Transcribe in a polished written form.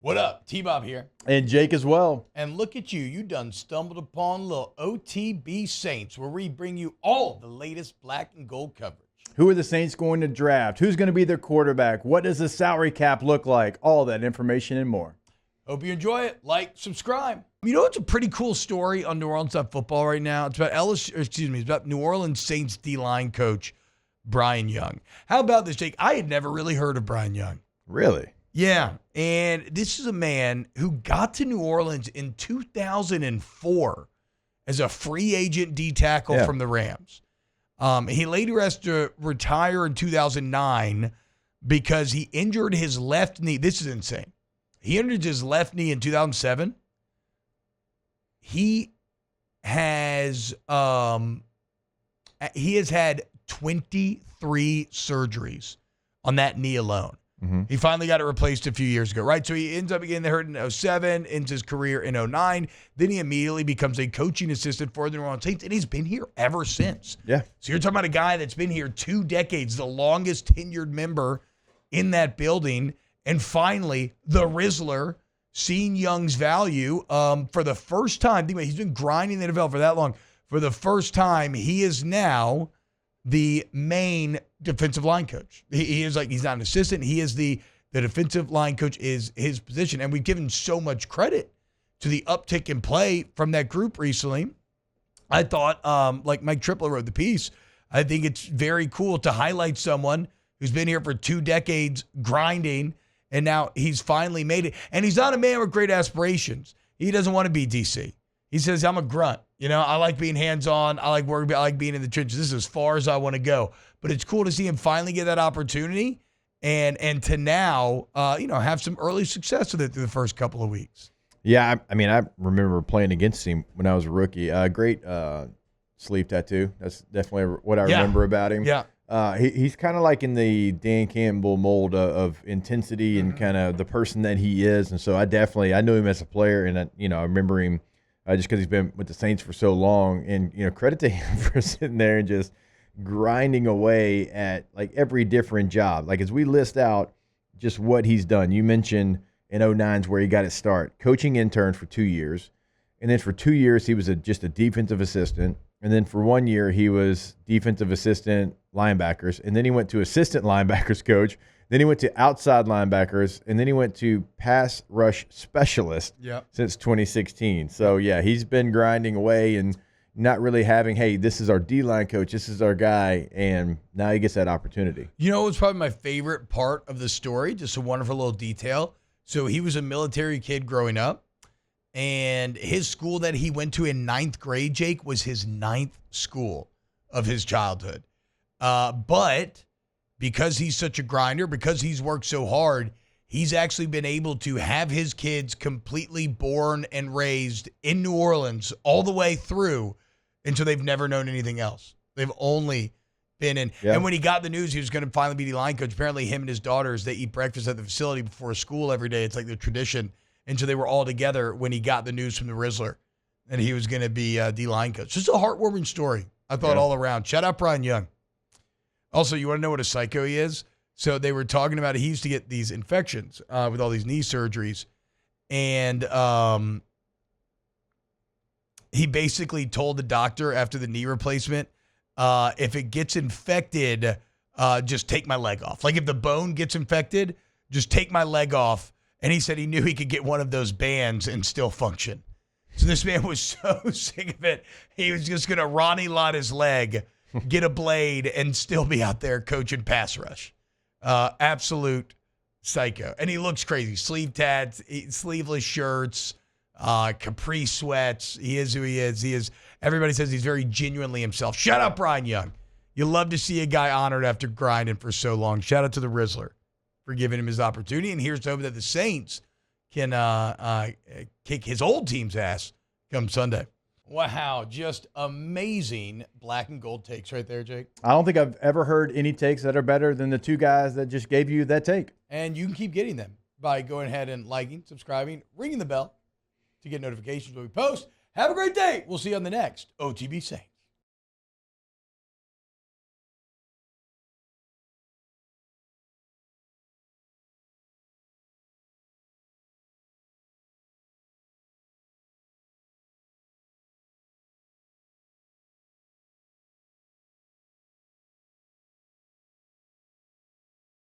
What up? T-Bob here. And Jake as well. And look at you. You done stumbled upon little OTB Saints, where we bring you all the latest black and gold coverage. Who are the Saints going to draft? Who's going to be their quarterback? What does the salary cap look like? All that information and more. Hope you enjoy it. Like, subscribe. You know, it's a pretty cool story on New Orleans football right now. It's about it's about New Orleans Saints D-line coach Brian Young. How about this, Jake? I had never really heard of Brian Young. Really? Yeah, and this is a man who got to New Orleans in 2004 as a free agent D tackle from the Rams. He later has to retire in 2009 because he injured his left knee. This is insane. He injured his left knee in 2007. He has had 23 surgeries on that knee alone. Mm-hmm. He finally got it replaced a few years ago, right? So he ends up getting hurt in 2007, ends his career in 2009. Then he immediately becomes a coaching assistant for the New Orleans Saints, and he's been here ever since. Yeah. So you're talking about a guy that's been here 2 decades, the longest tenured member in that building, and finally, the Rizzler, seeing Young's value for the first time. Think about it, he's been grinding the NFL for that long. For the first time, he is now the main defensive line coach. He is he's not an assistant. He is the defensive line coach is his position. And we've given so much credit to the uptick in play from that group recently. I thought, like Mike Tripler wrote the piece, I think it's very cool to highlight someone who's been here for 2 decades grinding, and now he's finally made it. And he's not a man with great aspirations. He doesn't want to be DC. He says, I'm a grunt. You know, I like being hands-on. I like working. I like being in the trenches. This is as far as I want to go. But it's cool to see him finally get that opportunity and to now, have some early success with it through the first couple of weeks. Yeah, I mean, I remember playing against him when I was a rookie. Great sleeve tattoo. That's definitely what I remember about him. Yeah. He's kind of like in the Dan Campbell mold of intensity and kind of the person that he is. And so I knew him as a player, and I remember him just because he's been with the Saints for so long. And, credit to him for sitting there and just grinding away at like every different job. Like as we list out just what he's done, you mentioned in 2009 where he got his start, coaching intern for 2 years. And then for 2 years, he was just a defensive assistant. And then for 1 year, he was defensive assistant linebackers. And then he went to assistant linebackers coach. Then he went to outside linebackers. And then he went to pass rush specialist since 2016. So, yeah, he's been grinding away and not really having, hey, this is our D-line coach. This is our guy. And now he gets that opportunity. You know, it's probably my favorite part of the story, just a wonderful little detail. So he was a military kid growing up. And his school that he went to in 9th grade, Jake, was his 9th school of his childhood. But because he's such a grinder, because he's worked so hard, he's actually been able to have his kids completely born and raised in New Orleans all the way through until they've never known anything else. They've only been in. Yeah. And when he got the news he was going to finally be the line coach, apparently him and his daughters, they eat breakfast at the facility before school every day. It's like their tradition. And so they were all together when he got the news from the Rizzler that he was going to be D-line coach. Just a heartwarming story, I thought, all around. Shout out Brian Young. Also, you want to know what a psycho he is? So they were talking about he used to get these infections with all these knee surgeries. And he basically told the doctor after the knee replacement, if it gets infected, just take my leg off. Like if the bone gets infected, just take my leg off. And he said he knew he could get one of those bands and still function. So this man was so sick of it, he was just going to Ronnie Lott his leg, get a blade, and still be out there coaching pass rush. Absolute psycho. And he looks crazy. Sleeve tats, sleeveless shirts, capri sweats. He is who he is. He is. Everybody says he's very genuinely himself. Shout out Brian Young. You love to see a guy honored after grinding for so long. Shout out to the Rizzler for giving him his opportunity. And here's to hope that the Saints can kick his old team's ass come Sunday. Wow, just amazing black and gold takes right there, Jake. I don't think I've ever heard any takes that are better than the 2 guys that just gave you that take. And you can keep getting them by going ahead and liking, subscribing, ringing the bell to get notifications when we post. Have a great day. We'll see you on the next OTB Saints.